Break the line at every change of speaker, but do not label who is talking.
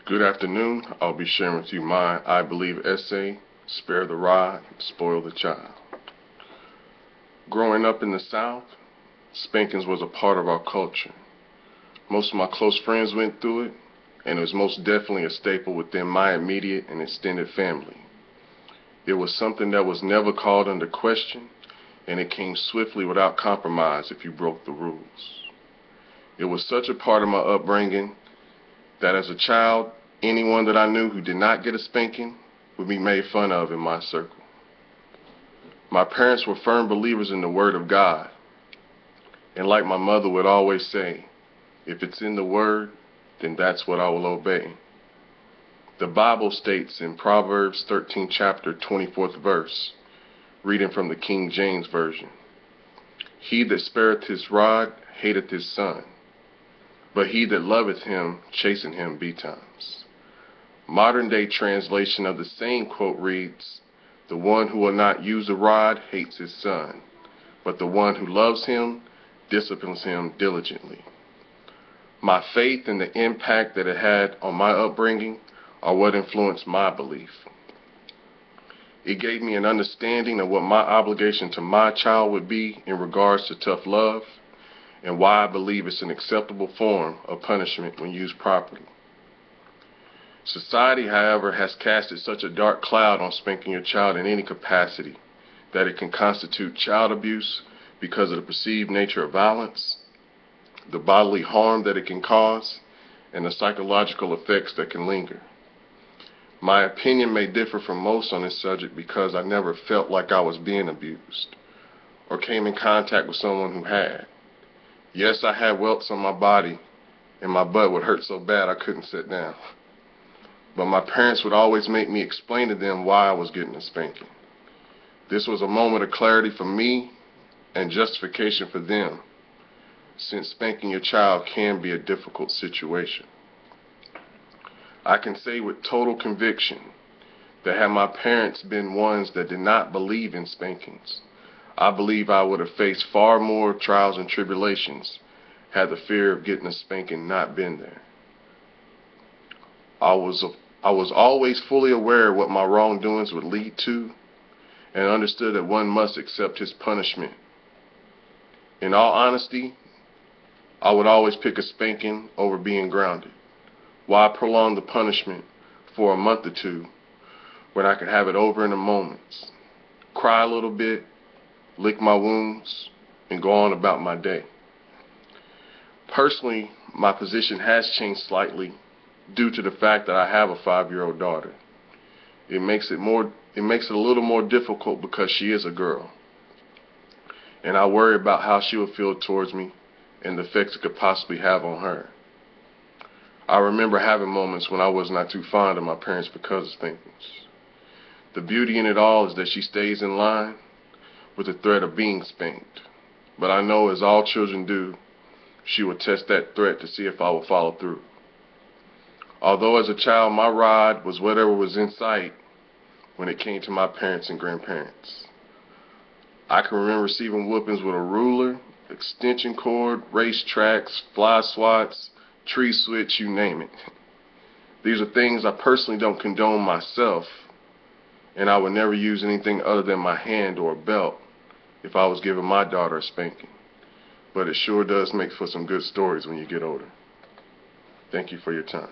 Good afternoon. I'll be sharing with you my I Believe essay, Spare the Rod, Spoil the Child. Growing up in the South, spankings was a part of our culture. Most of my close friends went through it, and it was most definitely a staple within my immediate and extended family. It was something that was never called under question, and it came swiftly without compromise if you broke the rules. It was such a part of my upbringing that as a child, anyone that I knew who did not get a spanking would be made fun of in my circle. My parents were firm believers in the Word of God, and like my mother would always say, if it's in the Word, then that's what I will obey. The Bible states in Proverbs 13 chapter 24th verse, reading from the King James Version, "He that spareth his rod hateth his son, but he that loveth him chasteneth him betimes." Modern day translation of the same quote reads, "The one who will not use a rod hates his son, but the one who loves him disciplines him diligently." My faith and the impact that it had on my upbringing are what influenced my belief. It gave me an understanding of what my obligation to my child would be in regards to tough love, and why I believe it's an acceptable form of punishment when used properly. Society, however, has casted such a dark cloud on spanking your child in any capacity that it can constitute child abuse because of the perceived nature of violence, the bodily harm that it can cause, and the psychological effects that can linger. My opinion may differ from most on this subject because I never felt like I was being abused or came in contact with someone who had. Yes, I had welts on my body and my butt would hurt so bad I couldn't sit down. But my parents would always make me explain to them why I was getting a spanking. This was a moment of clarity for me and justification for them, since spanking your child can be a difficult situation. I can say with total conviction that had my parents been ones that did not believe in spankings, I believe I would have faced far more trials and tribulations had the fear of getting a spanking not been there. I was always fully aware of what my wrongdoings would lead to, and understood that one must accept his punishment. In all honesty, I would always pick a spanking over being grounded. Why prolong the punishment for a month or two when I could have it over in a moment, cry a little bit, lick my wounds, and go on about my day? Personally, my position has changed slightly due to the fact that I have a 5-year-old daughter. It makes it a little more difficult because she is a girl, and I worry about how she will feel towards me and the effects it could possibly have on her. I remember having moments when I was not too fond of my parents because of spankings. The beauty in it all is that she stays in line with the threat of being spanked, but I know, as all children do, she will test that threat to see if I will follow through. Although as a child my rod was whatever was in sight when it came to my parents and grandparents. I can remember receiving whoopings with a ruler, extension cord, race tracks, fly swats, tree switch, you name it. These are things I personally don't condone myself, and I would never use anything other than my hand or a belt if I was giving my daughter a spanking. But it sure does make for some good stories when you get older. Thank you for your time.